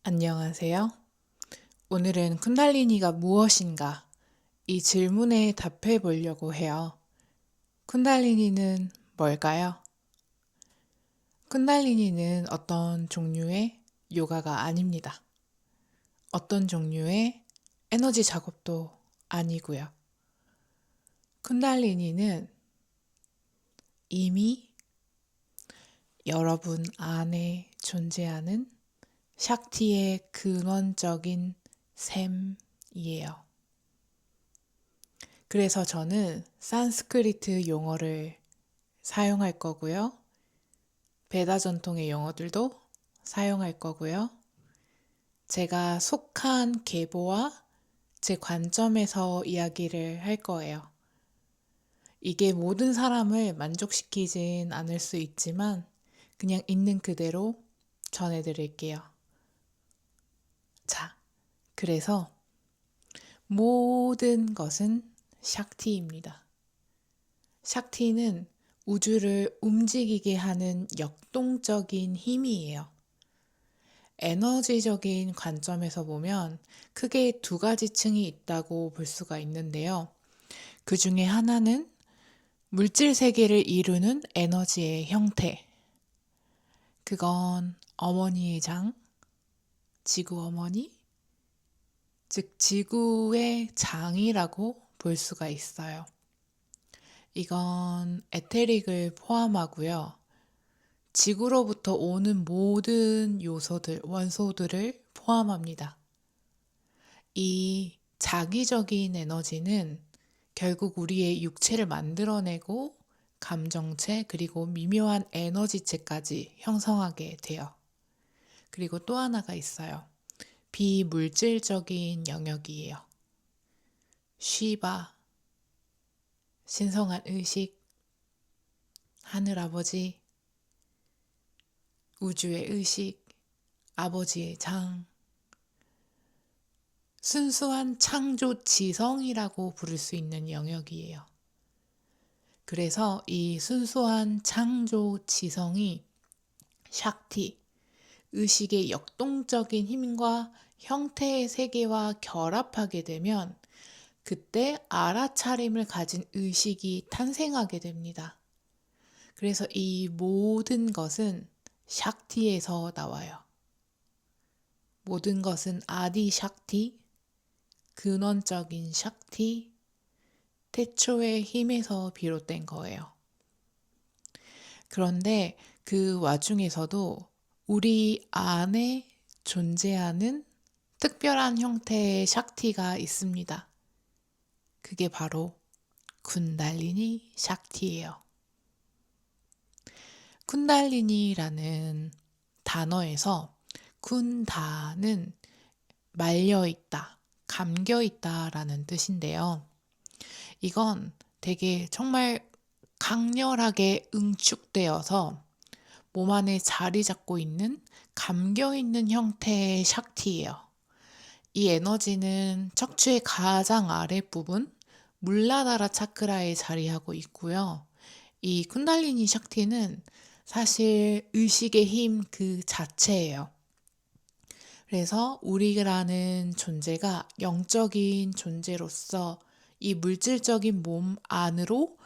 안녕하세요. 오늘은 쿤달리니가 무엇인가? 이 질문에 답해 보려고 해요. 쿤달리니는 뭘까요? 쿤달리니는 어떤 종류의 요가가 아닙니다. 어떤 종류의 에너지 작업도 아니고요. 쿤달리니는 이미 여러분 안에 존재하는 샥티의 근원적인 셈이에요. 그래서 저는 산스크리트 용어를 사용할 거고요. 베다 전통의 용어들도 사용할 거고요. 제가 속한 계보와 제 관점에서 이야기를 할 거예요. 이게 모든 사람을 만족시키진 않을 수 있지만 그냥 있는 그대로 전해드릴게요. 자, 그래서 모든 것은 샥티입니다. 샥티는 우주를 움직이게 하는 역동적인 힘이에요. 에너지적인 관점에서 보면 크게 두 가지 층이 있다고 볼 수가 있는데요. 그 중에 하나는 물질 세계를 이루는 에너지의 형태. 그건 어머니의 장, 지구 어머니, 즉 지구의 장이라고 볼 수가 있어요. 이건 에테릭을 포함하고요. 지구로부터 오는 모든 요소들, 원소들을 포함합니다. 이 자기적인 에너지는 결국 우리의 육체를 만들어내고 감정체 그리고 미묘한 에너지체까지 형성하게 돼요. 그리고 또 하나가 있어요. 비물질적인 영역이에요. 쉬바, 신성한 의식, 하늘아버지, 우주의 의식, 아버지의 장, 순수한 창조 지성이라고 부를 수 있는 영역이에요. 그래서 이 순수한 창조 지성이 샥티, 의식의 역동적인 힘과 형태의 세계와 결합하게 되면 그때 알아차림을 가진 의식이 탄생하게 됩니다. 그래서 이 모든 것은 샥티에서 나와요. 모든 것은 아디 샥티, 근원적인 샥티, 태초의 힘에서 비롯된 거예요. 그런데 그 와중에서도 우리 안에 존재하는 특별한 형태의 샥티가 있습니다. 그게 바로 쿤달리니 샥티예요. 쿤달리니라는 단어에서 쿤다는 말려있다, 감겨있다라는 뜻인데요. 이건 되게 정말 강렬하게 응축되어서 몸 안에 자리 잡고 있는 감겨있는 형태의 샥티예요. 이 에너지는 척추의 가장 아랫부분 물라다라 차크라에 자리하고 있고요. 이 쿤달리니 샥티는 사실 의식의 힘 그 자체예요. 그래서 우리라는 존재가 영적인 존재로서 이 물질적인 몸 안으로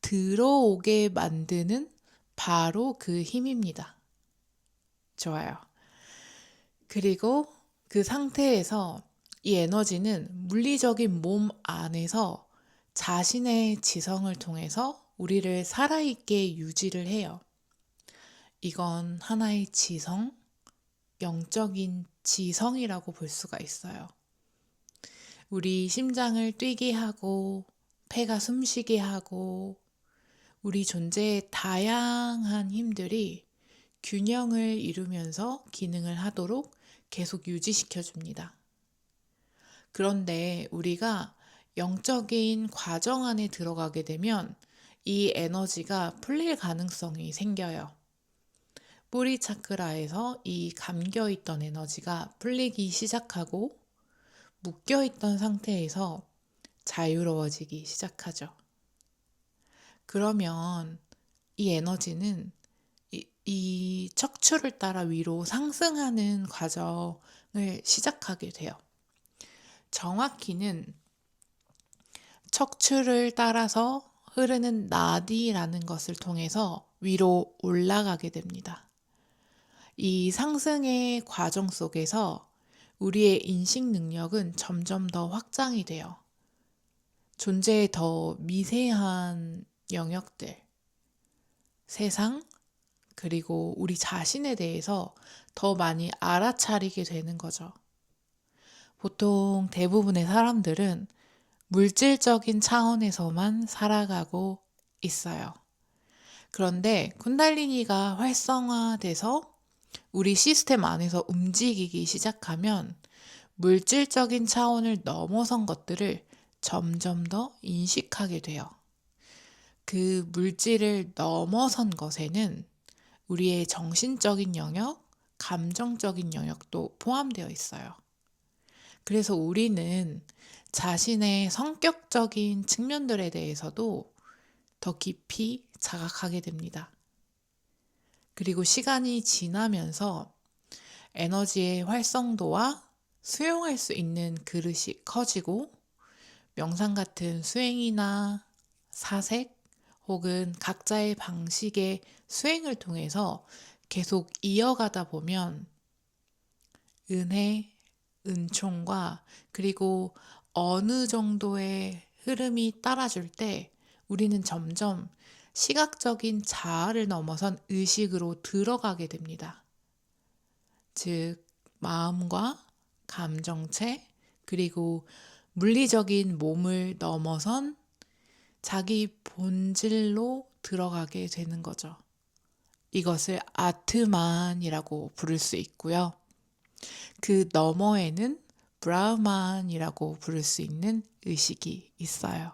들어오게 만드는 바로 그 힘입니다. 좋아요. 그리고 그 상태에서 이 에너지는 물리적인 몸 안에서 자신의 지성을 통해서 우리를 살아있게 유지를 해요. 이건 하나의 지성, 영적인 지성이라고 볼 수가 있어요. 우리 심장을 뛰게 하고, 폐가 숨쉬게 하고, 우리 존재의 다양한 힘들이 균형을 이루면서 기능을 하도록 계속 유지시켜 줍니다. 그런데 우리가 영적인 과정 안에 들어가게 되면 이 에너지가 풀릴 가능성이 생겨요. 뿌리 차크라에서 이 감겨있던 에너지가 풀리기 시작하고 묶여있던 상태에서 자유로워지기 시작하죠. 그러면 이 에너지는 이 척추를 따라 위로 상승하는 과정을 시작하게 돼요. 정확히는 척추를 따라서 흐르는 나디라는 것을 통해서 위로 올라가게 됩니다. 이 상승의 과정 속에서 우리의 인식 능력은 점점 더 확장이 돼요. 존재의 더 미세한 영역들, 세상, 그리고 우리 자신에 대해서 더 많이 알아차리게 되는 거죠. 보통 대부분의 사람들은 물질적인 차원에서만 살아가고 있어요. 그런데 쿤달리니가 활성화돼서 우리 시스템 안에서 움직이기 시작하면 물질적인 차원을 넘어선 것들을 점점 더 인식하게 돼요. 그 물질을 넘어선 것에는 우리의 정신적인 영역, 감정적인 영역도 포함되어 있어요. 그래서 우리는 자신의 성격적인 측면들에 대해서도 더 깊이 자각하게 됩니다. 그리고 시간이 지나면서 에너지의 활성도와 수용할 수 있는 그릇이 커지고 명상 같은 수행이나 사색 혹은 각자의 방식의 수행을 통해서 계속 이어가다 보면 은혜, 은총과 그리고 어느 정도의 흐름이 따라줄 때 우리는 점점 시각적인 자아를 넘어선 의식으로 들어가게 됩니다. 즉, 마음과 감정체, 그리고 물리적인 몸을 넘어선 자기 본질로 들어가게 되는 거죠. 이것을 아트만이라고 부를 수 있고요. 그 너머에는 브라흐만이라고 부를 수 있는 의식이 있어요.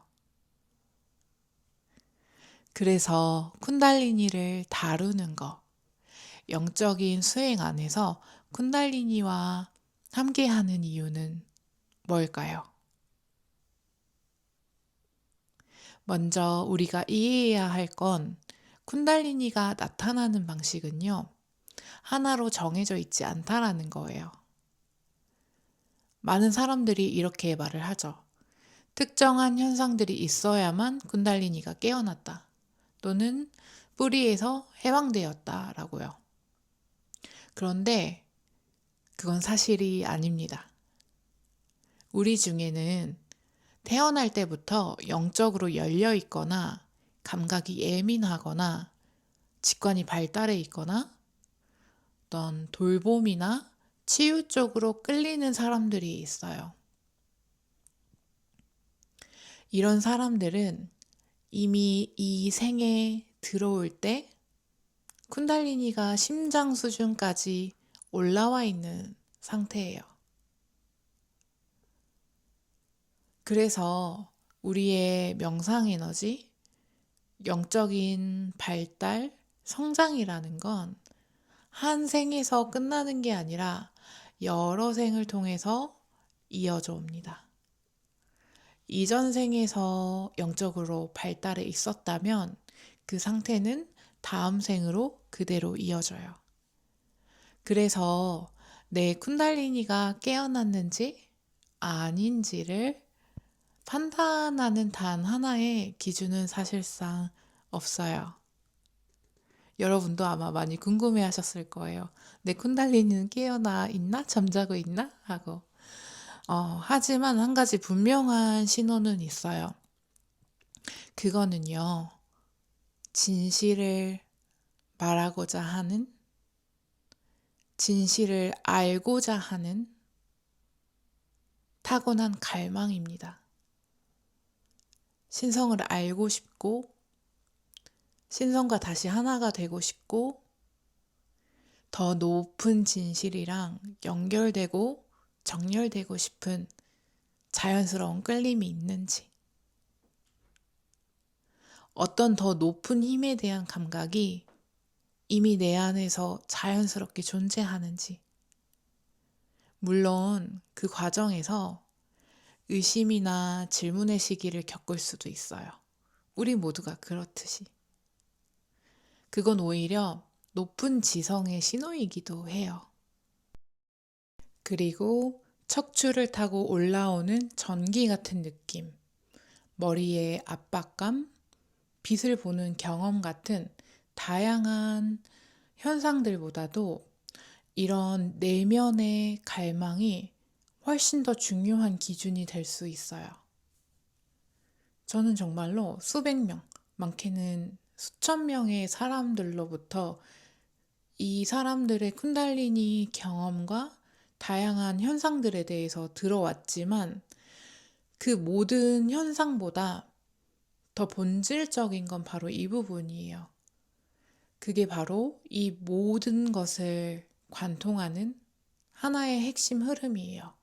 그래서 쿤달리니를 다루는 것, 영적인 수행 안에서 쿤달리니와 함께하는 이유는 뭘까요? 먼저 우리가 이해해야 할 건 쿤달리니가 나타나는 방식은요, 하나로 정해져 있지 않다라는 거예요. 많은 사람들이 이렇게 말을 하죠. 특정한 현상들이 있어야만 쿤달리니가 깨어났다. 또는 뿌리에서 해방되었다 라고요. 그런데 그건 사실이 아닙니다. 우리 중에는 태어날 때부터 영적으로 열려 있거나 감각이 예민하거나 직관이 발달해 있거나 어떤 돌봄이나 치유 쪽으로 끌리는 사람들이 있어요. 이런 사람들은 이미 이 생에 들어올 때 쿤달리니가 심장 수준까지 올라와 있는 상태예요. 그래서 우리의 명상 에너지, 영적인 발달, 성장이라는 건 한 생에서 끝나는 게 아니라 여러 생을 통해서 이어져 옵니다. 이전 생에서 영적으로 발달해 있었다면 그 상태는 다음 생으로 그대로 이어져요. 그래서 내 쿤달리니가 깨어났는지 아닌지를 판단하는 단 하나의 기준은 사실상 없어요. 여러분도 아마 많이 궁금해 하셨을 거예요. 내 쿤달리니는 깨어나 있나? 잠자고 있나? 하고. 하지만 한 가지 분명한 신호는 있어요. 그거는요, 진실을 말하고자 하는, 진실을 알고자 하는 타고난 갈망입니다. 신성을 알고 싶고, 신성과 다시 하나가 되고 싶고, 더 높은 진실이랑 연결되고 정렬되고 싶은 자연스러운 끌림이 있는지, 어떤 더 높은 힘에 대한 감각이 이미 내 안에서 자연스럽게 존재하는지, 물론 그 과정에서 의심이나 질문의 시기를 겪을 수도 있어요. 우리 모두가 그렇듯이. 그건 오히려 높은 지성의 신호이기도 해요. 그리고 척추를 타고 올라오는 전기 같은 느낌, 머리의 압박감, 빛을 보는 경험 같은 다양한 현상들보다도 이런 내면의 갈망이 훨씬 더 중요한 기준이 될 수 있어요. 저는 정말로 수백 명, 많게는 수천 명의 사람들로부터 이 사람들의 쿤달리니 경험과 다양한 현상들에 대해서 들어왔지만 그 모든 현상보다 더 본질적인 건 바로 이 부분이에요. 그게 바로 이 모든 것을 관통하는 하나의 핵심 흐름이에요.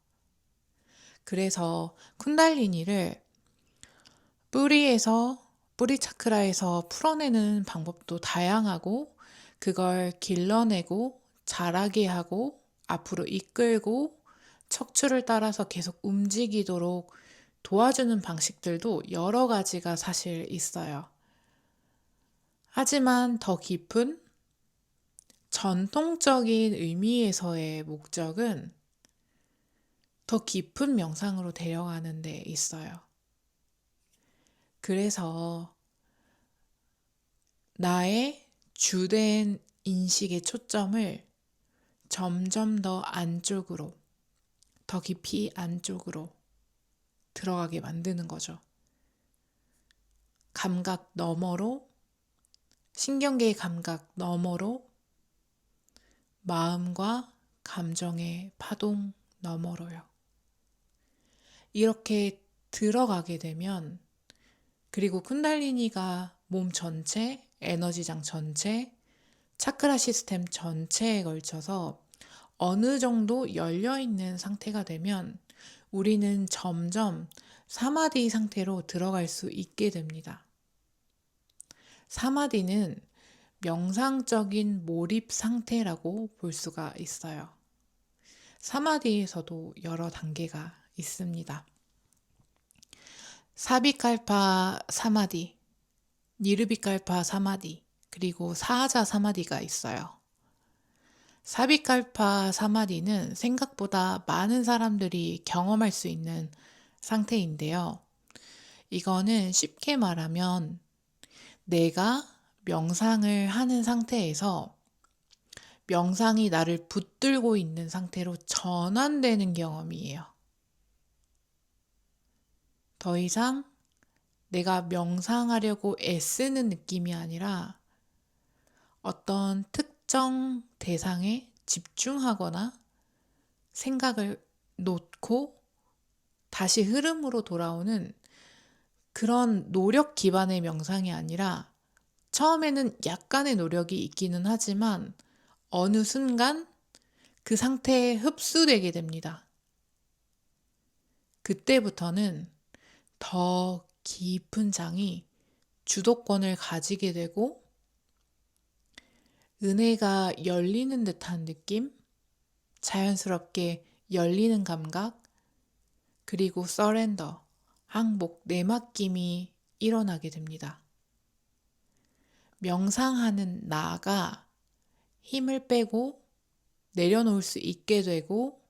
그래서 쿤달리니를 뿌리 차크라에서 풀어내는 방법도 다양하고 그걸 길러내고 자라게 하고 앞으로 이끌고 척추를 따라서 계속 움직이도록 도와주는 방식들도 여러 가지가 사실 있어요. 하지만 더 깊은 전통적인 의미에서의 목적은 더 깊은 명상으로 데려가는 데 있어요. 그래서 나의 주된 인식의 초점을 점점 더 안쪽으로, 더 깊이 안쪽으로 들어가게 만드는 거죠. 감각 너머로, 신경계의 감각 너머로, 마음과 감정의 파동 너머로요. 이렇게 들어가게 되면, 그리고 쿤달리니가 몸 전체, 에너지장 전체, 차크라 시스템 전체에 걸쳐서 어느 정도 열려있는 상태가 되면 우리는 점점 사마디 상태로 들어갈 수 있게 됩니다. 사마디는 명상적인 몰입 상태라고 볼 수가 있어요. 사마디에서도 여러 단계가 있습니다. 사비칼파 사마디, 니르비칼파 사마디, 그리고 사하자 사마디가 있어요. 사비칼파 사마디는 생각보다 많은 사람들이 경험할 수 있는 상태인데요. 이거는 쉽게 말하면 내가 명상을 하는 상태에서 명상이 나를 붙들고 있는 상태로 전환되는 경험이에요. 더 이상 내가 명상하려고 애쓰는 느낌이 아니라 어떤 특정 대상에 집중하거나 생각을 놓고 다시 흐름으로 돌아오는 그런 노력 기반의 명상이 아니라 처음에는 약간의 노력이 있기는 하지만 어느 순간 그 상태에 흡수되게 됩니다. 그때부터는 더 깊은 장이 주도권을 가지게 되고 은혜가 열리는 듯한 느낌, 자연스럽게 열리는 감각, 그리고 서렌더, 항복, 내맡김이 일어나게 됩니다. 명상하는 나가 힘을 빼고 내려놓을 수 있게 되고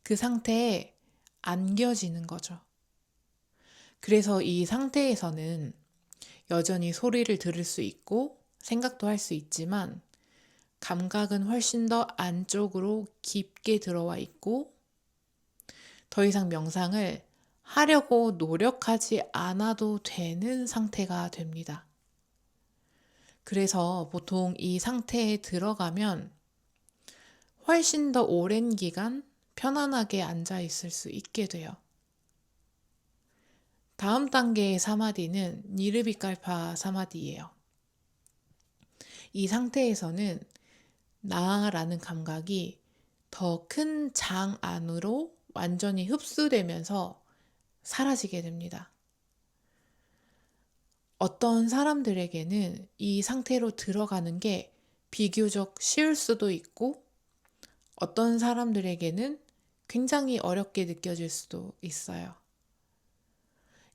그 상태에 안겨지는 거죠. 그래서 이 상태에서는 여전히 소리를 들을 수 있고 생각도 할 수 있지만 감각은 훨씬 더 안쪽으로 깊게 들어와 있고 더 이상 명상을 하려고 노력하지 않아도 되는 상태가 됩니다. 그래서 보통 이 상태에 들어가면 훨씬 더 오랜 기간 편안하게 앉아 있을 수 있게 돼요. 다음 단계의 사마디는 니르비칼파 사마디예요. 이 상태에서는 나라는 감각이 더 큰 장 안으로 완전히 흡수되면서 사라지게 됩니다. 어떤 사람들에게는 이 상태로 들어가는 게 비교적 쉬울 수도 있고 어떤 사람들에게는 굉장히 어렵게 느껴질 수도 있어요.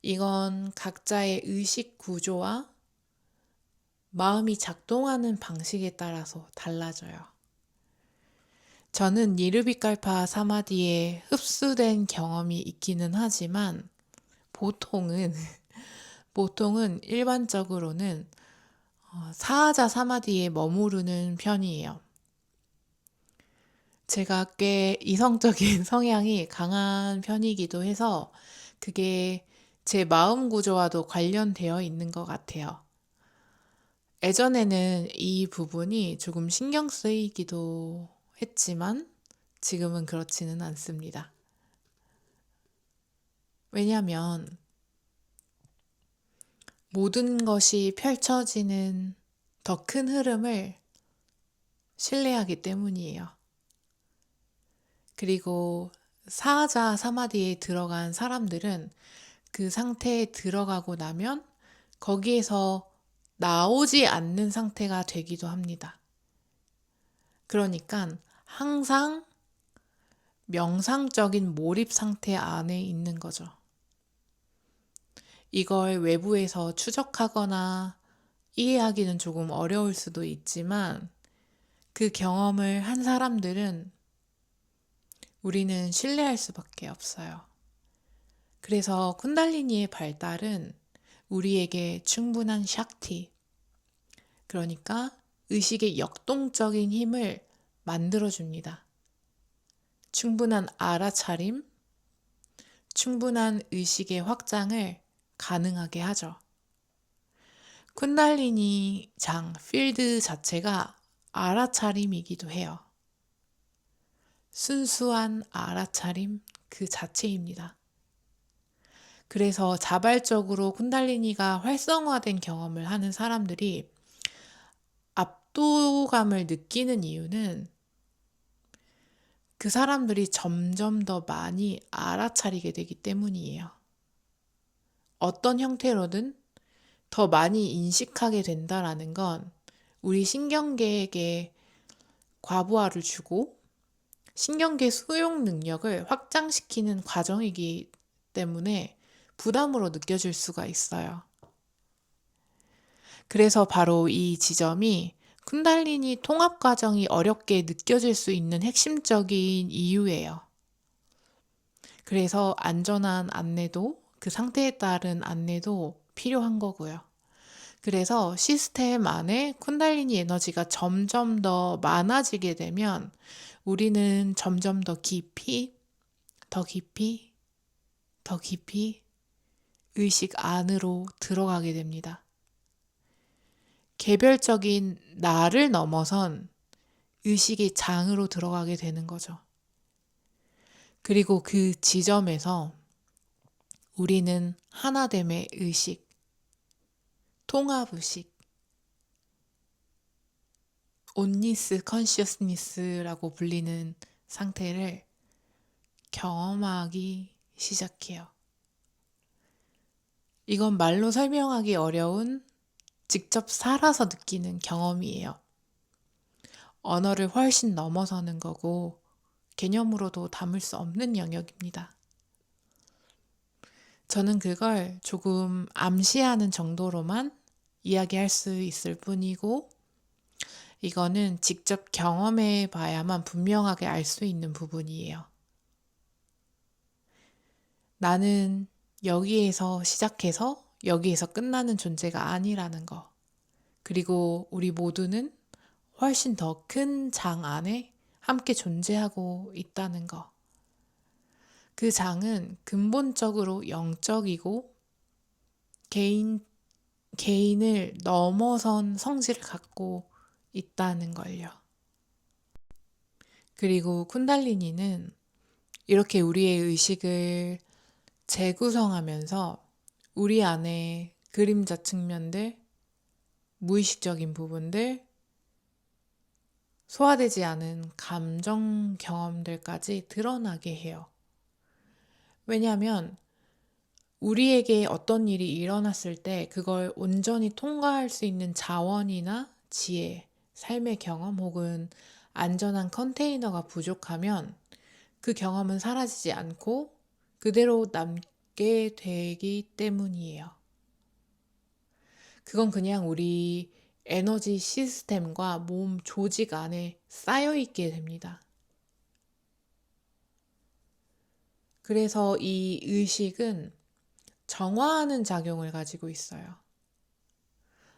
이건 각자의 의식 구조와 마음이 작동하는 방식에 따라서 달라져요. 저는 니르비칼파 사마디에 흡수된 경험이 있기는 하지만 보통은 일반적으로는 사하자 사마디에 머무르는 편이에요. 제가 꽤 이성적인 성향이 강한 편이기도 해서 그게 제 마음 구조와도 관련되어 있는 것 같아요. 예전에는 이 부분이 조금 신경 쓰이기도 했지만 지금은 그렇지는 않습니다. 왜냐하면 모든 것이 펼쳐지는 더 큰 흐름을 신뢰하기 때문이에요. 그리고 사하자 사마디에 들어간 사람들은 그 상태에 들어가고 나면 거기에서 나오지 않는 상태가 되기도 합니다. 그러니까 항상 명상적인 몰입 상태 안에 있는 거죠. 이걸 외부에서 추적하거나 이해하기는 조금 어려울 수도 있지만 그 경험을 한 사람들은 우리는 신뢰할 수밖에 없어요. 그래서 쿤달리니의 발달은 우리에게 충분한 샥티, 그러니까 의식의 역동적인 힘을 만들어줍니다. 충분한 알아차림, 충분한 의식의 확장을 가능하게 하죠. 쿤달리니 장, 필드 자체가 알아차림이기도 해요. 순수한 알아차림 그 자체입니다. 그래서 자발적으로 쿤달리니가 활성화된 경험을 하는 사람들이 압도감을 느끼는 이유는 그 사람들이 점점 더 많이 알아차리게 되기 때문이에요. 어떤 형태로든 더 많이 인식하게 된다라는 건 우리 신경계에게 과부하를 주고 신경계 수용 능력을 확장시키는 과정이기 때문에 부담으로 느껴질 수가 있어요. 그래서 바로 이 지점이 쿤달리니 통합 과정이 어렵게 느껴질 수 있는 핵심적인 이유예요. 그래서 안전한 안내도 그 상태에 따른 안내도 필요한 거고요. 그래서 시스템 안에 쿤달리니 에너지가 점점 더 많아지게 되면 우리는 점점 더 깊이, 더 깊이, 더 깊이 의식 안으로 들어가게 됩니다. 개별적인 나를 넘어선 의식이 장으로 들어가게 되는 거죠. 그리고 그 지점에서 우리는 하나됨의 의식, 통합의식, 온니스 컨시어스니스라고 불리는 상태를 경험하기 시작해요. 이건 말로 설명하기 어려운 직접 살아서 느끼는 경험이에요. 언어를 훨씬 넘어서는 거고 개념으로도 담을 수 없는 영역입니다. 저는 그걸 조금 암시하는 정도로만 이야기할 수 있을 뿐이고 이거는 직접 경험해 봐야만 분명하게 알 수 있는 부분이에요. 나는 여기에서 시작해서 여기에서 끝나는 존재가 아니라는 거. 그리고 우리 모두는 훨씬 더 큰 장 안에 함께 존재하고 있다는 거. 그 장은 근본적으로 영적이고 개인을 넘어선 성질을 갖고 있다는 걸요. 그리고 쿤달리니는 이렇게 우리의 의식을 재구성하면서 우리 안에 그림자 측면들, 무의식적인 부분들, 소화되지 않은 감정 경험들까지 드러나게 해요. 왜냐하면 우리에게 어떤 일이 일어났을 때 그걸 온전히 통과할 수 있는 자원이나 지혜, 삶의 경험 혹은 안전한 컨테이너가 부족하면 그 경험은 사라지지 않고 그대로 남게 되기 때문이에요. 그건 그냥 우리 에너지 시스템과 몸 조직 안에 쌓여 있게 됩니다. 그래서 이 의식은 정화하는 작용을 가지고 있어요.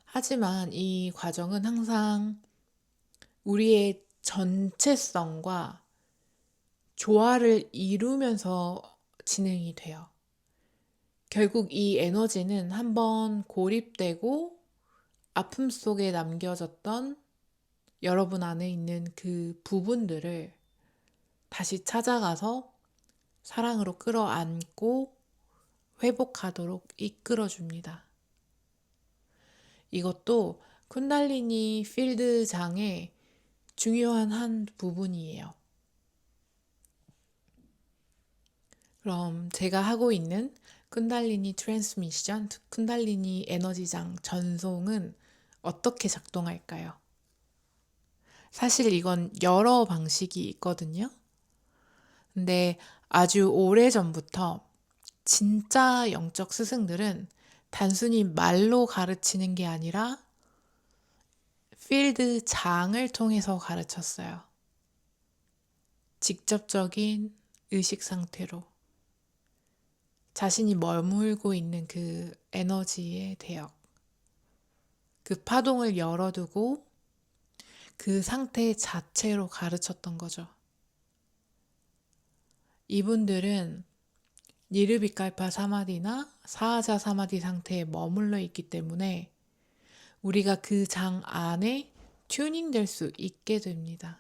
하지만 이 과정은 항상 우리의 전체성과 조화를 이루면서 진행이 돼요. 결국 이 에너지는 한번 고립되고 아픔 속에 남겨졌던 여러분 안에 있는 그 부분들을 다시 찾아가서 사랑으로 끌어안고 회복하도록 이끌어줍니다. 이것도 쿤달리니 필드장의 중요한 한 부분이에요. 그럼 제가 하고 있는 쿤달리니 트랜스미션, 쿤달리니 에너지장 전송은 어떻게 작동할까요? 사실 이건 여러 방식이 있거든요. 근데 아주 오래전부터 진짜 영적 스승들은 단순히 말로 가르치는 게 아니라 필드장을 통해서 가르쳤어요. 직접적인 의식 상태로 자신이 머물고 있는 그 에너지의 대역, 그 파동을 열어두고 그 상태 자체로 가르쳤던 거죠. 이분들은 니르비칼파 사마디나 사하자 사마디 상태에 머물러 있기 때문에 우리가 그 장 안에 튜닝 될 수 있게 됩니다.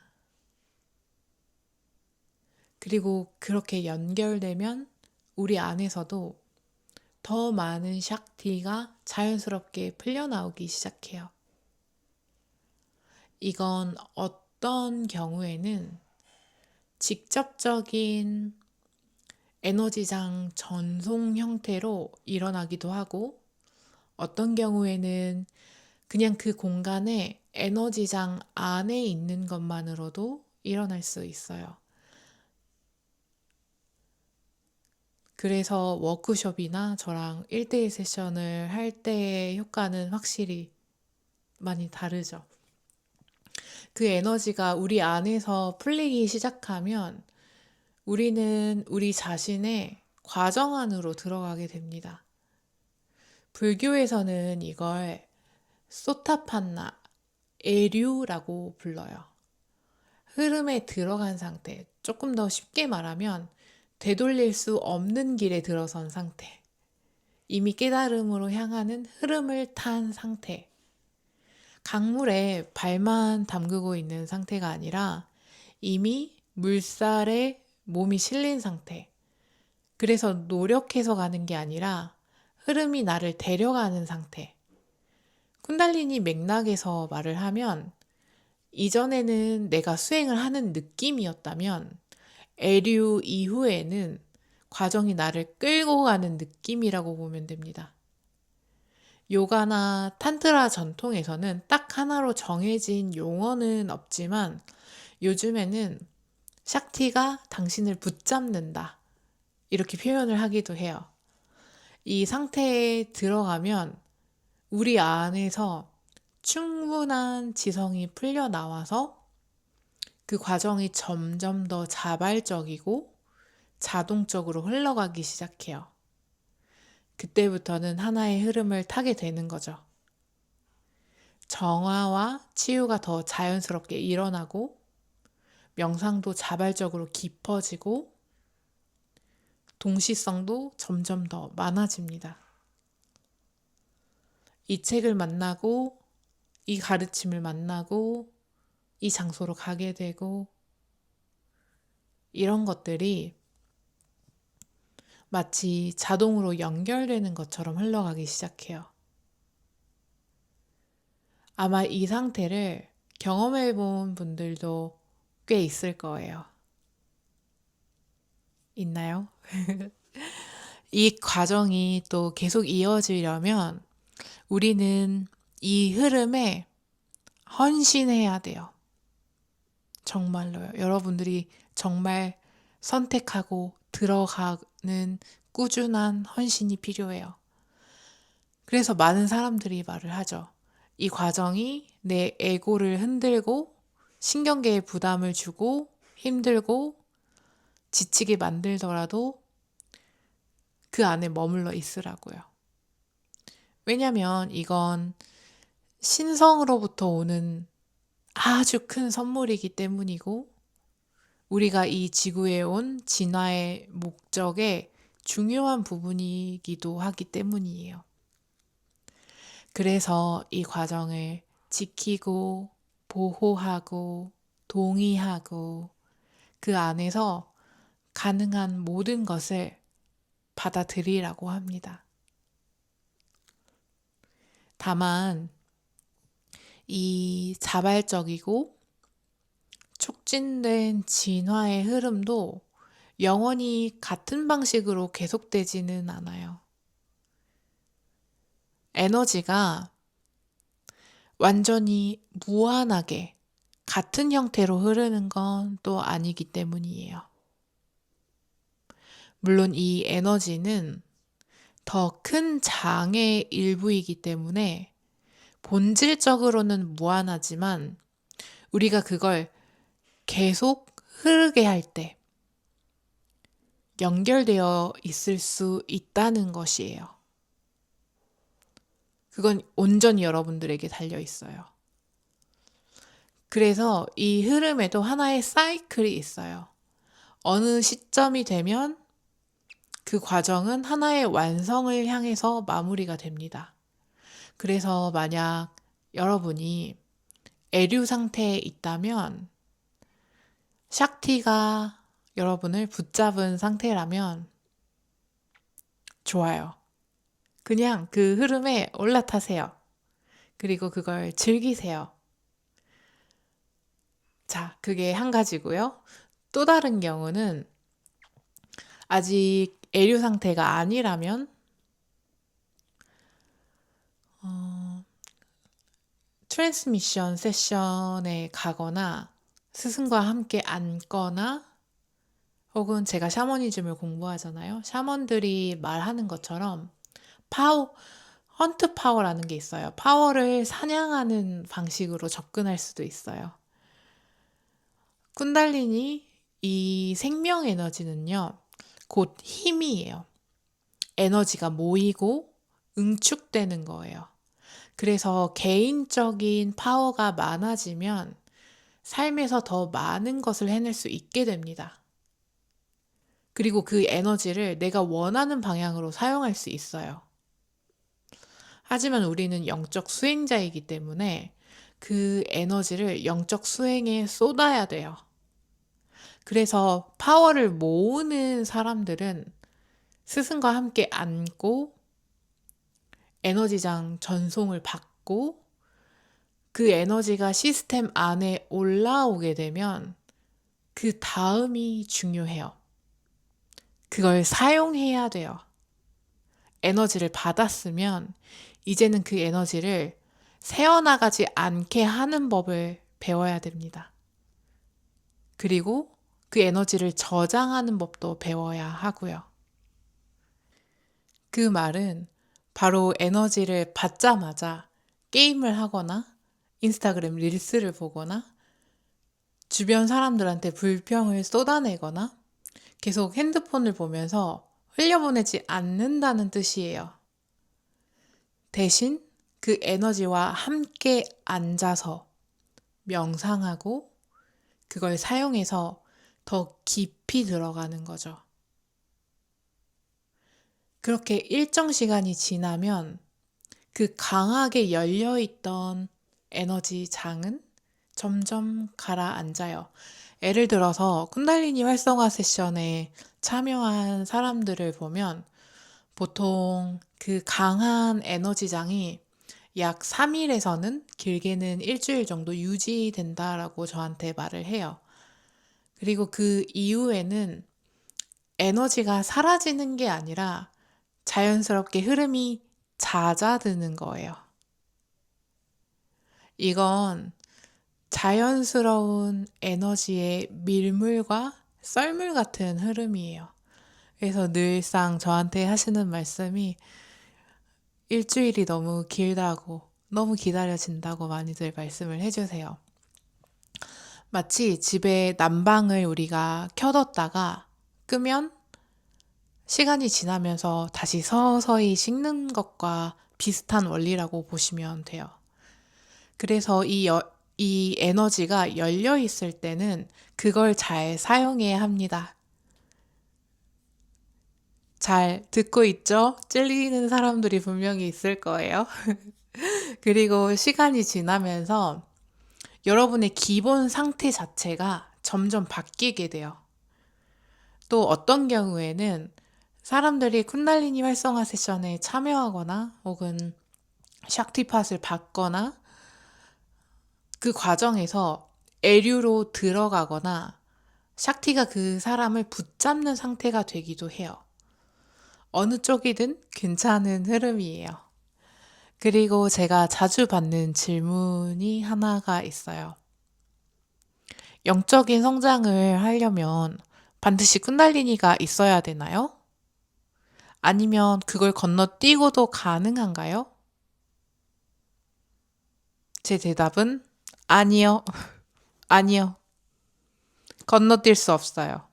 그리고 그렇게 연결되면 우리 안에서도 더 많은 샥티가 자연스럽게 풀려나오기 시작해요. 이건 어떤 경우에는 직접적인 에너지장 전송 형태로 일어나기도 하고, 어떤 경우에는 그냥 그 공간에 에너지장 안에 있는 것만으로도 일어날 수 있어요. 그래서 워크숍이나 저랑 1대1 세션을 할 때의 효과는 확실히 많이 다르죠. 그 에너지가 우리 안에서 풀리기 시작하면 우리는 우리 자신의 과정 안으로 들어가게 됩니다. 불교에서는 이걸 소타판나, 에류라고 불러요. 흐름에 들어간 상태, 조금 더 쉽게 말하면 되돌릴 수 없는 길에 들어선 상태, 이미 깨달음으로 향하는 흐름을 탄 상태, 강물에 발만 담그고 있는 상태가 아니라 이미 물살에 몸이 실린 상태. 그래서 노력해서 가는 게 아니라 흐름이 나를 데려가는 상태. 쿤달리니 맥락에서 말을 하면 이전에는 내가 수행을 하는 느낌이었다면 에류 이후에는 과정이 나를 끌고 가는 느낌이라고 보면 됩니다. 요가나 탄트라 전통에서는 딱 하나로 정해진 용어는 없지만 요즘에는 샥티가 당신을 붙잡는다, 이렇게 표현을 하기도 해요. 이 상태에 들어가면 우리 안에서 충분한 지성이 풀려 나와서 그 과정이 점점 더 자발적이고 자동적으로 흘러가기 시작해요. 그때부터는 하나의 흐름을 타게 되는 거죠. 정화와 치유가 더 자연스럽게 일어나고 명상도 자발적으로 깊어지고 동시성도 점점 더 많아집니다. 이 책을 만나고 이 가르침을 만나고 이 장소로 가게 되고 이런 것들이 마치 자동으로 연결되는 것처럼 흘러가기 시작해요. 아마 이 상태를 경험해 본 분들도 꽤 있을 거예요. 있나요? 이 과정이 또 계속 이어지려면 우리는 이 흐름에 헌신해야 돼요. 정말로요. 여러분들이 정말 선택하고 들어가는 꾸준한 헌신이 필요해요. 그래서 많은 사람들이 말을 하죠. 이 과정이 내 에고를 흔들고 신경계에 부담을 주고 힘들고 지치게 만들더라도 그 안에 머물러 있으라고요. 왜냐면 이건 신성으로부터 오는 아주 큰 선물이기 때문이고 우리가 이 지구에 온 진화의 목적의 중요한 부분이기도 하기 때문이에요. 그래서 이 과정을 지키고 보호하고 동의하고 그 안에서 가능한 모든 것을 받아들이라고 합니다. 다만 이 자발적이고 촉진된 진화의 흐름도 영원히 같은 방식으로 계속되지는 않아요. 에너지가 완전히 무한하게 같은 형태로 흐르는 건 또 아니기 때문이에요. 물론 이 에너지는 더 큰 장의 일부이기 때문에 본질적으로는 무한하지만 우리가 그걸 계속 흐르게 할 때 연결되어 있을 수 있다는 것이에요. 그건 온전히 여러분들에게 달려 있어요. 그래서 이 흐름에도 하나의 사이클이 있어요. 어느 시점이 되면 그 과정은 하나의 완성을 향해서 마무리가 됩니다. 그래서 만약 여러분이 애류 상태에 있다면 샥티가 여러분을 붙잡은 상태라면 좋아요. 그냥 그 흐름에 올라타세요. 그리고 그걸 즐기세요. 자, 그게 한 가지고요. 또 다른 경우는 아직 애류 상태가 아니라면 트랜스미션 세션에 가거나 스승과 함께 앉거나 혹은 제가 샤머니즘을 공부하잖아요. 샤먼들이 말하는 것처럼 헌트 파워라는 게 있어요. 파워를 사냥하는 방식으로 접근할 수도 있어요. 쿤달리니 이 생명 에너지는요, 곧 힘이에요. 에너지가 모이고 응축되는 거예요. 그래서 개인적인 파워가 많아지면 삶에서 더 많은 것을 해낼 수 있게 됩니다. 그리고 그 에너지를 내가 원하는 방향으로 사용할 수 있어요. 하지만 우리는 영적 수행자이기 때문에 그 에너지를 영적 수행에 쏟아야 돼요. 그래서 파워를 모으는 사람들은 스승과 함께 앉고 에너지장 전송을 받고 그 에너지가 시스템 안에 올라오게 되면 그 다음이 중요해요. 그걸 사용해야 돼요. 에너지를 받았으면 이제는 그 에너지를 새어나가지 않게 하는 법을 배워야 됩니다. 그리고 그 에너지를 저장하는 법도 배워야 하고요. 그 말은 바로 에너지를 받자마자 게임을 하거나 인스타그램 릴스를 보거나 주변 사람들한테 불평을 쏟아내거나 계속 핸드폰을 보면서 흘려보내지 않는다는 뜻이에요. 대신 그 에너지와 함께 앉아서 명상하고 그걸 사용해서 더 깊이 들어가는 거죠. 그렇게 일정 시간이 지나면 그 강하게 열려있던 에너지 장은 점점 가라앉아요. 예를 들어서 쿤달리니 활성화 세션에 참여한 사람들을 보면 보통 그 강한 에너지장이 약 3일에서는 길게는 일주일 정도 유지된다라고 저한테 말을 해요. 그리고 그 이후에는 에너지가 사라지는 게 아니라 자연스럽게 흐름이 잦아드는 거예요. 이건 자연스러운 에너지의 밀물과 썰물 같은 흐름이에요. 그래서 늘상 저한테 하시는 말씀이 일주일이 너무 길다고 너무 기다려진다고 많이들 말씀을 해주세요. 마치 집에 난방을 우리가 켜뒀다가 끄면 시간이 지나면서 다시 서서히 식는 것과 비슷한 원리라고 보시면 돼요. 그래서 이 에너지가 열려 있을 때는 그걸 잘 사용해야 합니다. 잘 듣고 있죠? 찔리는 사람들이 분명히 있을 거예요. 그리고 시간이 지나면서 여러분의 기본 상태 자체가 점점 바뀌게 돼요. 또 어떤 경우에는 사람들이 쿤달리니 활성화 세션에 참여하거나 혹은 샥티팟을 받거나 그 과정에서 에류로 들어가거나 샥티가 그 사람을 붙잡는 상태가 되기도 해요. 어느 쪽이든 괜찮은 흐름이에요. 그리고 제가 자주 받는 질문이 하나가 있어요. 영적인 성장을 하려면 반드시 쿤달리니가 있어야 되나요? 아니면 그걸 건너뛰고도 가능한가요? 제 대답은 아니요. 아니요. 건너뛸 수 없어요.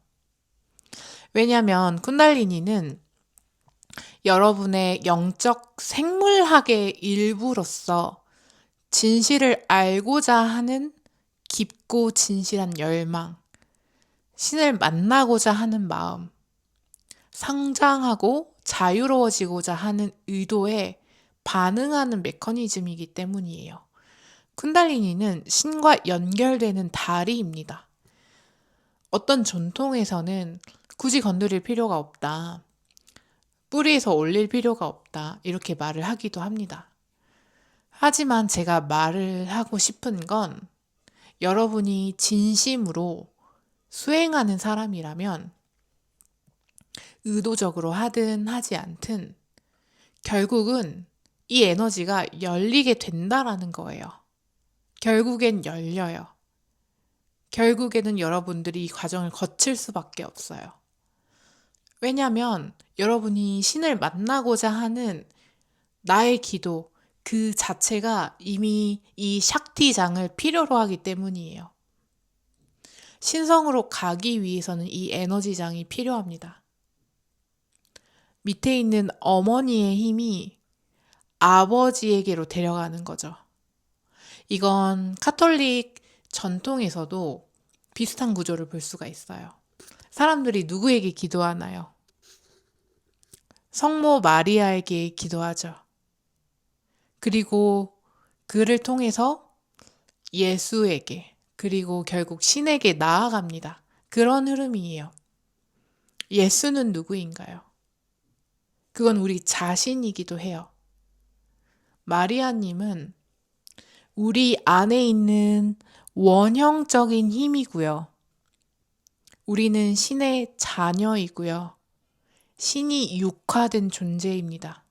왜냐하면 쿤달리니는 여러분의 영적 생물학의 일부로서 진실을 알고자 하는 깊고 진실한 열망, 신을 만나고자 하는 마음, 성장하고 자유로워지고자 하는 의도에 반응하는 메커니즘이기 때문이에요. 쿤달리니는 신과 연결되는 다리입니다. 어떤 전통에서는 굳이 건드릴 필요가 없다. 뿌리에서 올릴 필요가 없다. 이렇게 말을 하기도 합니다. 하지만 제가 말을 하고 싶은 건 여러분이 진심으로 수행하는 사람이라면 의도적으로 하든 하지 않든 결국은 이 에너지가 열리게 된다라는 거예요. 결국엔 열려요. 결국에는 여러분들이 이 과정을 거칠 수밖에 없어요. 왜냐하면 여러분이 신을 만나고자 하는 나의 기도 그 자체가 이미 이 샥티장을 필요로 하기 때문이에요. 신성으로 가기 위해서는 이 에너지장이 필요합니다. 밑에 있는 어머니의 힘이 아버지에게로 데려가는 거죠. 이건 카톨릭 전통에서도 비슷한 구조를 볼 수가 있어요. 사람들이 누구에게 기도하나요? 성모 마리아에게 기도하죠. 그리고 그를 통해서 예수에게, 그리고 결국 신에게 나아갑니다. 그런 흐름이에요. 예수는 누구인가요? 그건 우리 자신이기도 해요. 마리아님은 우리 안에 있는 원형적인 힘이고요. 우리는 신의 자녀이고요. 신이 육화된 존재입니다.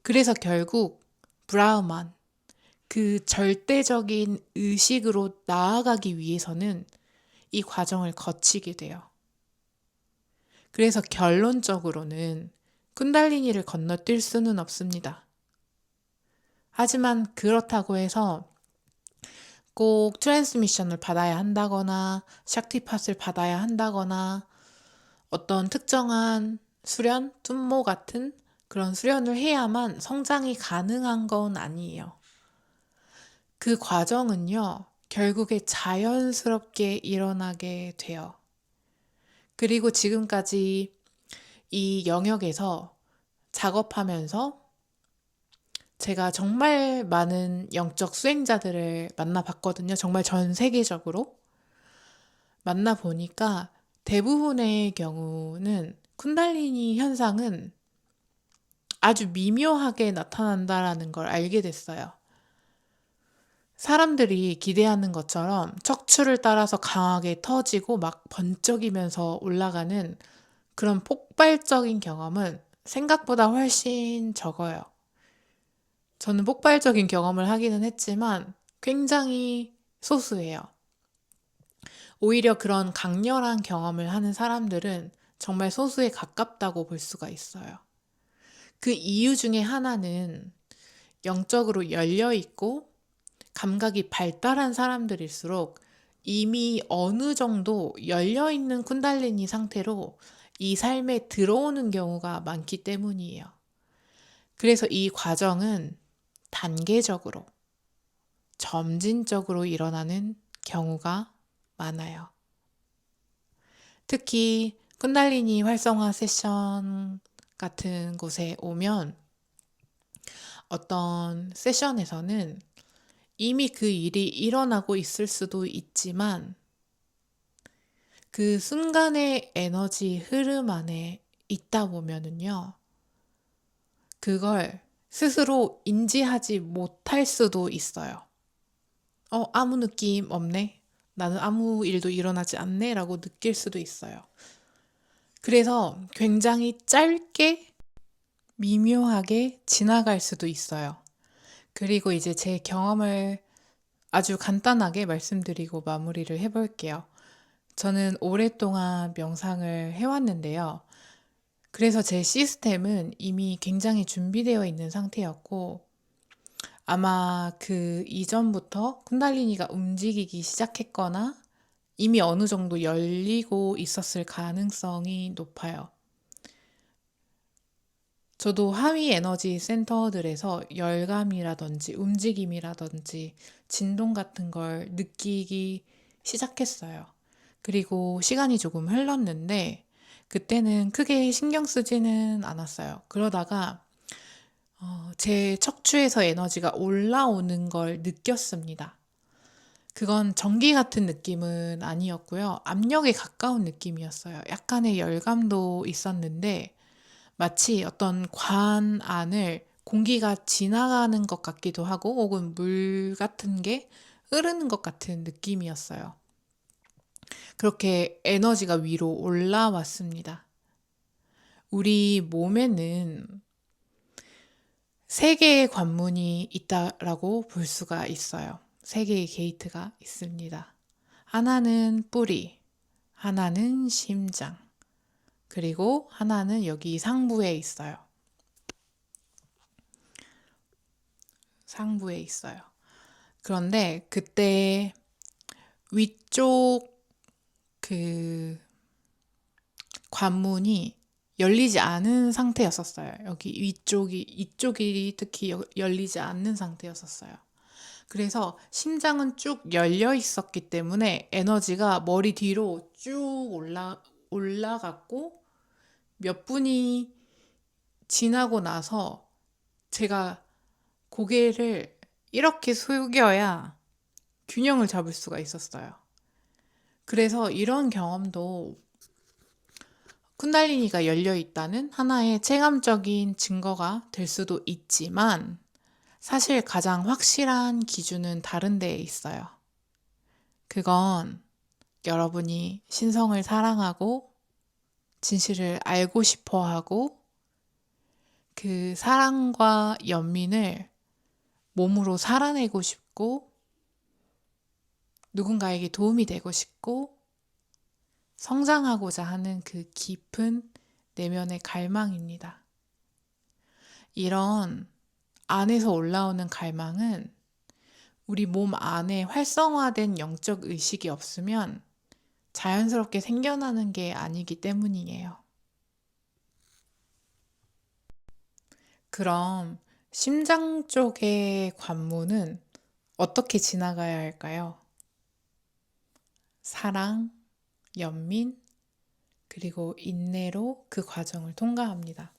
그래서 결국 브라흐만, 그 절대적인 의식으로 나아가기 위해서는 이 과정을 거치게 돼요. 그래서 결론적으로는 쿤달리니를 건너뛸 수는 없습니다. 하지만 그렇다고 해서 꼭 트랜스미션을 받아야 한다거나 샥티팟을 받아야 한다거나 어떤 특정한 수련, 툰모 같은 그런 수련을 해야만 성장이 가능한 건 아니에요. 그 과정은요, 결국에 자연스럽게 일어나게 돼요. 그리고 지금까지 이 영역에서 작업하면서 제가 정말 많은 영적 수행자들을 만나봤거든요. 정말 전 세계적으로. 만나보니까 대부분의 경우는 쿤달리니 현상은 아주 미묘하게 나타난다라는 걸 알게 됐어요. 사람들이 기대하는 것처럼 척추를 따라서 강하게 터지고 막 번쩍이면서 올라가는 그런 폭발적인 경험은 생각보다 훨씬 적어요. 저는 폭발적인 경험을 하기는 했지만 굉장히 소수예요. 오히려 그런 강렬한 경험을 하는 사람들은 정말 소수에 가깝다고 볼 수가 있어요. 그 이유 중에 하나는 영적으로 열려 있고 감각이 발달한 사람들일수록 이미 어느 정도 열려 있는 쿤달리니 상태로 이 삶에 들어오는 경우가 많기 때문이에요. 그래서 이 과정은 단계적으로, 점진적으로 일어나는 경우가 많아요. 특히 쿤달리니 활성화 세션 같은 곳에 오면 어떤 세션에서는 이미 그 일이 일어나고 있을 수도 있지만 그 순간의 에너지 흐름 안에 있다 보면은요, 그걸 스스로 인지하지 못할 수도 있어요. 아무 느낌 없네? 나는 아무 일도 일어나지 않네? 라고 느낄 수도 있어요. 그래서 굉장히 짧게 미묘하게 지나갈 수도 있어요. 그리고 이제 제 경험을 아주 간단하게 말씀드리고 마무리를 해볼게요. 저는 오랫동안 명상을 해왔는데요. 그래서 제 시스템은 이미 굉장히 준비되어 있는 상태였고, 아마 그 이전부터 쿤달리니가 움직이기 시작했거나 이미 어느 정도 열리고 있었을 가능성이 높아요. 저도 하위 에너지 센터들에서 열감이라든지 움직임이라든지 진동 같은 걸 느끼기 시작했어요. 그리고 시간이 조금 흘렀는데 그때는 크게 신경 쓰지는 않았어요. 그러다가 제 척추에서 에너지가 올라오는 걸 느꼈습니다. 그건 전기 같은 느낌은 아니었고요. 압력에 가까운 느낌이었어요. 약간의 열감도 있었는데 마치 어떤 관 안을 공기가 지나가는 것 같기도 하고 혹은 물 같은 게 흐르는 것 같은 느낌이었어요. 그렇게 에너지가 위로 올라왔습니다. 우리 몸에는 세 개의 관문이 있다라고 볼 수가 있어요. 세 개의 게이트가 있습니다. 하나는 뿌리, 하나는 심장, 그리고 하나는 여기 상부에 있어요. 상부에 있어요. 그런데 그때 위쪽 그 관문이 열리지 않은 상태였었어요. 여기 이쪽이 특히 열리지 않는 상태였었어요. 그래서 심장은 쭉 열려 있었기 때문에 에너지가 머리 뒤로 쭉 올라갔고 몇 분이 지나고 나서 제가 고개를 이렇게 숙여야 균형을 잡을 수가 있었어요. 그래서 이런 경험도 쿤달리니가 열려 있다는 하나의 체감적인 증거가 될 수도 있지만 사실 가장 확실한 기준은 다른 데에 있어요. 그건 여러분이 신성을 사랑하고 진실을 알고 싶어 하고 그 사랑과 연민을 몸으로 살아내고 싶고 누군가에게 도움이 되고 싶고 성장하고자 하는 그 깊은 내면의 갈망입니다. 이런 안에서 올라오는 갈망은 우리 몸 안에 활성화된 영적 의식이 없으면 자연스럽게 생겨나는 게 아니기 때문이에요. 그럼 심장 쪽의 관문은 어떻게 지나가야 할까요? 사랑, 연민, 그리고 인내로 그 과정을 통과합니다.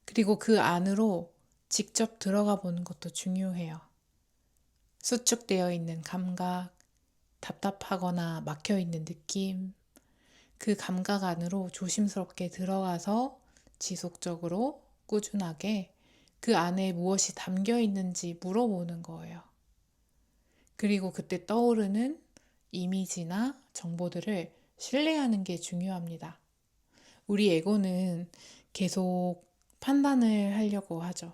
그리고 그 안으로 직접 들어가 보는 것도 중요해요. 수축되어 있는 감각, 답답하거나 막혀 있는 느낌, 그 감각 안으로 조심스럽게 들어가서 지속적으로 꾸준하게 그 안에 무엇이 담겨 있는지 물어보는 거예요. 그리고 그때 떠오르는 이미지나 정보들을 신뢰하는 게 중요합니다. 우리 에고는 계속 판단을 하려고 하죠.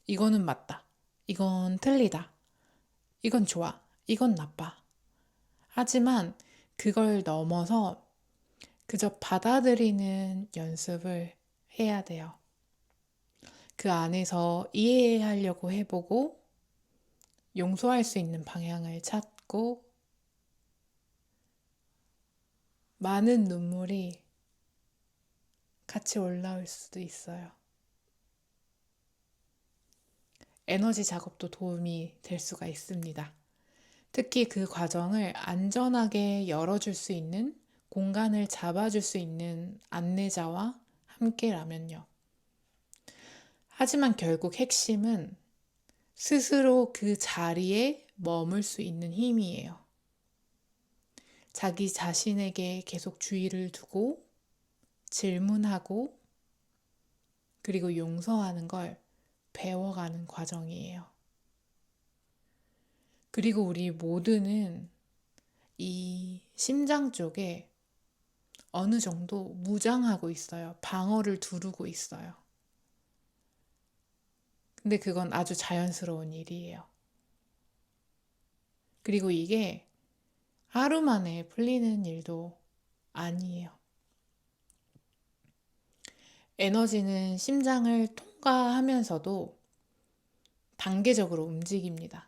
이거는 맞다. 이건 틀리다. 이건 좋아. 이건 나빠. 하지만 그걸 넘어서 그저 받아들이는 연습을 해야 돼요. 그 안에서 이해하려고 해보고 용서할 수 있는 방향을 찾고 많은 눈물이 같이 올라올 수도 있어요. 에너지 작업도 도움이 될 수가 있습니다. 특히 그 과정을 안전하게 열어줄 수 있는 공간을 잡아줄 수 있는 안내자와 함께라면요. 하지만 결국 핵심은 스스로 그 자리에 머물 수 있는 힘이에요. 자기 자신에게 계속 주의를 두고 질문하고 그리고 용서하는 걸 배워가는 과정이에요. 그리고 우리 모두는 이 심장 쪽에 어느 정도 무장하고 있어요. 방어를 두르고 있어요. 근데 그건 아주 자연스러운 일이에요. 그리고 이게 하루 만에 풀리는 일도 아니에요. 에너지는 심장을 통과하면서도 단계적으로 움직입니다.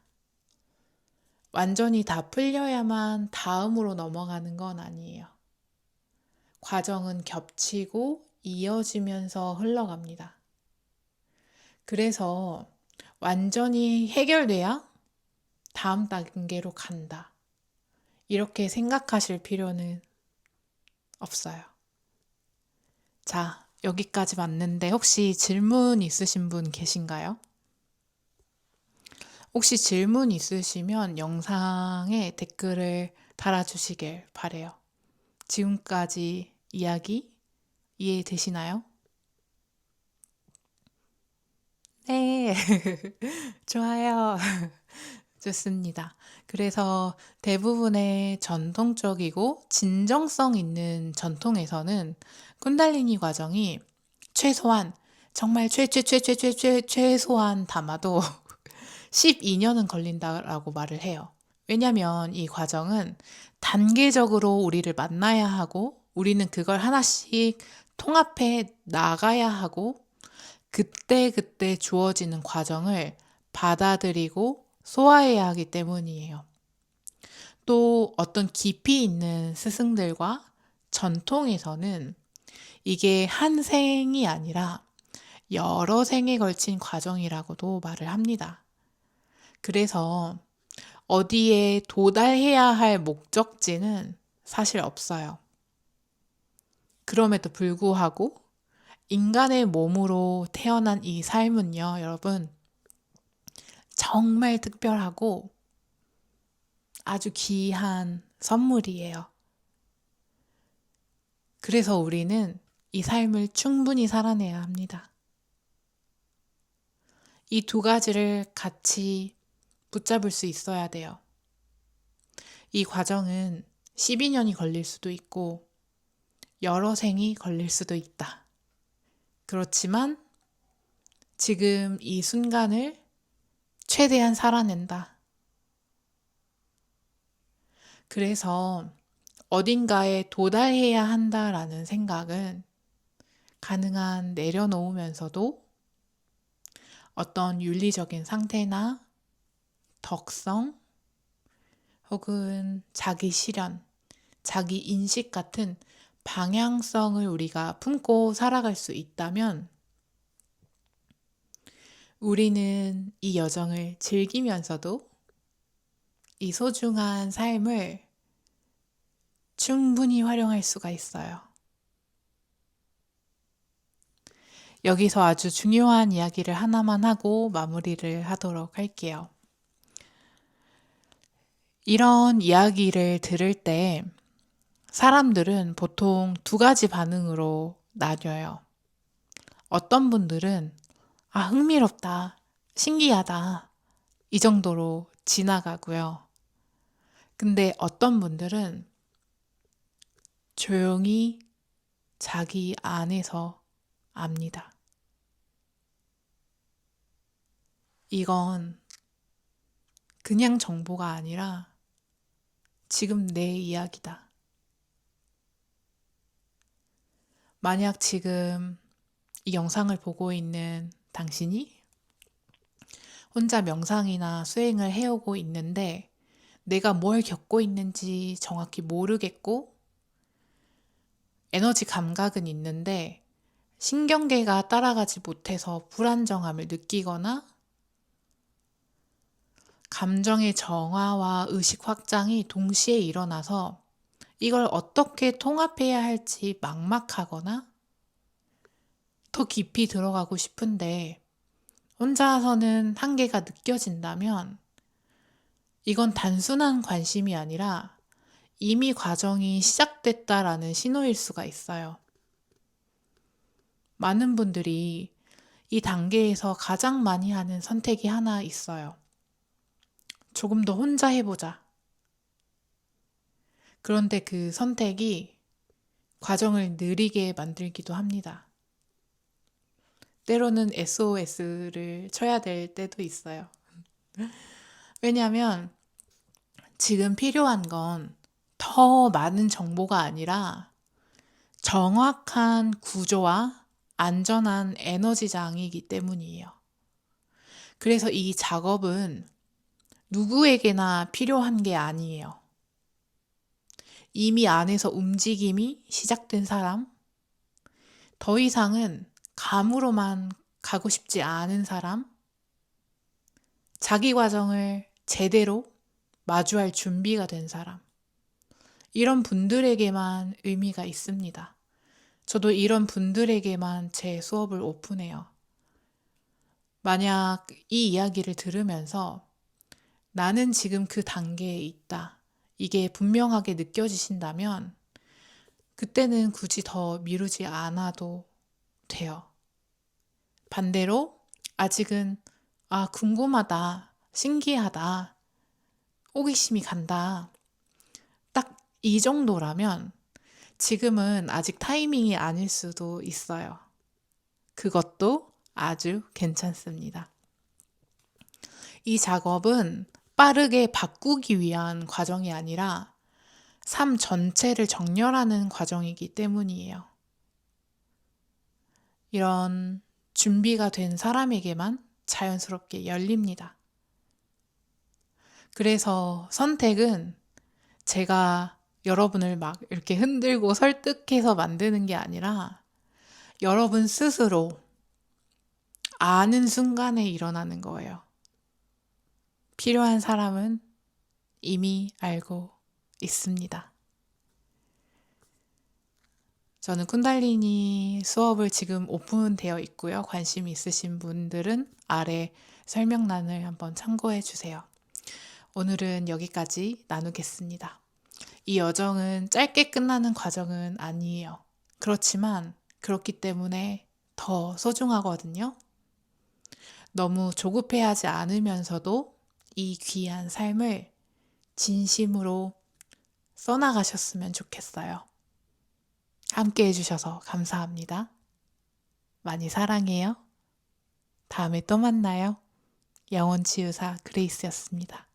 완전히 다 풀려야만 다음으로 넘어가는 건 아니에요. 과정은 겹치고 이어지면서 흘러갑니다. 그래서 완전히 해결돼야 다음 단계로 간다. 이렇게 생각하실 필요는 없어요. 자, 여기까지 맞는데 혹시 질문 있으신 분 계신가요? 혹시 질문 있으시면 영상에 댓글을 달아주시길 바래요. 지금까지 이야기 이해되시나요? 네, 좋아요. 좋습니다. 그래서 대부분의 전통적이고 진정성 있는 전통에서는 쿤달리니 과정이 최소한 정말 최소한 담아도 12년은 걸린다라고 말을 해요. 왜냐면 이 과정은 단계적으로 우리를 만나야 하고 우리는 그걸 하나씩 통합해 나가야 하고 그때그때 주어지는 과정을 받아들이고 소화해야 하기 때문이에요. 또 어떤 깊이 있는 스승들과 전통에서는 이게 한 생이 아니라 여러 생에 걸친 과정이라고도 말을 합니다. 그래서 어디에 도달해야 할 목적지는 사실 없어요. 그럼에도 불구하고 인간의 몸으로 태어난 이 삶은요, 여러분, 정말 특별하고 아주 귀한 선물이에요. 그래서 우리는 이 삶을 충분히 살아내야 합니다. 이 두 가지를 같이 붙잡을 수 있어야 돼요. 이 과정은 12년이 걸릴 수도 있고 여러 생이 걸릴 수도 있다. 그렇지만 지금 이 순간을 최대한 살아낸다. 그래서 어딘가에 도달해야 한다라는 생각은 가능한 내려놓으면서도 어떤 윤리적인 상태나 덕성 혹은 자기 실현, 자기 인식 같은 방향성을 우리가 품고 살아갈 수 있다면 우리는 이 여정을 즐기면서도 이 소중한 삶을 충분히 활용할 수가 있어요. 여기서 아주 중요한 이야기를 하나만 하고 마무리를 하도록 할게요. 이런 이야기를 들을 때 사람들은 보통 두 가지 반응으로 나뉘어요. 어떤 분들은 흥미롭다, 신기하다, 이 정도로 지나가고요. 근데 어떤 분들은 조용히 자기 안에서 압니다. 이건 그냥 정보가 아니라 지금 내 이야기다. 만약 지금 이 영상을 보고 있는 당신이 혼자 명상이나 수행을 해오고 있는데 내가 뭘 겪고 있는지 정확히 모르겠고 에너지 감각은 있는데 신경계가 따라가지 못해서 불안정함을 느끼거나 감정의 정화와 의식 확장이 동시에 일어나서 이걸 어떻게 통합해야 할지 막막하거나 더 깊이 들어가고 싶은데 혼자서는 한계가 느껴진다면 이건 단순한 관심이 아니라 이미 과정이 시작됐다라는 신호일 수가 있어요. 많은 분들이 이 단계에서 가장 많이 하는 선택이 하나 있어요. 조금 더 혼자 해보자. 그런데 그 선택이 과정을 느리게 만들기도 합니다. 때로는 SOS를 쳐야 될 때도 있어요. 왜냐하면 지금 필요한 건 더 많은 정보가 아니라 정확한 구조와 안전한 에너지장이기 때문이에요. 그래서 이 작업은 누구에게나 필요한 게 아니에요. 이미 안에서 움직임이 시작된 사람, 더 이상은 감으로만 가고 싶지 않은 사람, 자기 과정을 제대로 마주할 준비가 된 사람, 이런 분들에게만 의미가 있습니다. 저도 이런 분들에게만 제 수업을 오픈해요. 만약 이 이야기를 들으면서 나는 지금 그 단계에 있다. 이게 분명하게 느껴지신다면 그때는 굳이 더 미루지 않아도 돼요. 반대로 아직은 궁금하다, 신기하다, 호기심이 간다. 딱 이 정도라면 지금은 아직 타이밍이 아닐 수도 있어요. 그것도 아주 괜찮습니다. 이 작업은 빠르게 바꾸기 위한 과정이 아니라 삶 전체를 정렬하는 과정이기 때문이에요. 이런 준비가 된 사람에게만 자연스럽게 열립니다. 그래서 선택은 제가 여러분을 막 이렇게 흔들고 설득해서 만드는 게 아니라 여러분 스스로 아는 순간에 일어나는 거예요. 필요한 사람은 이미 알고 있습니다. 저는 쿤달리니 수업을 지금 오픈되어 있고요. 관심 있으신 분들은 아래 설명란을 한번 참고해 주세요. 오늘은 여기까지 나누겠습니다. 이 여정은 짧게 끝나는 과정은 아니에요. 그렇지만 그렇기 때문에 더 소중하거든요. 너무 조급해하지 않으면서도 이 귀한 삶을 진심으로 써나가셨으면 좋겠어요. 함께 해주셔서 감사합니다. 많이 사랑해요. 다음에 또 만나요. 영혼치유사 그레이스였습니다.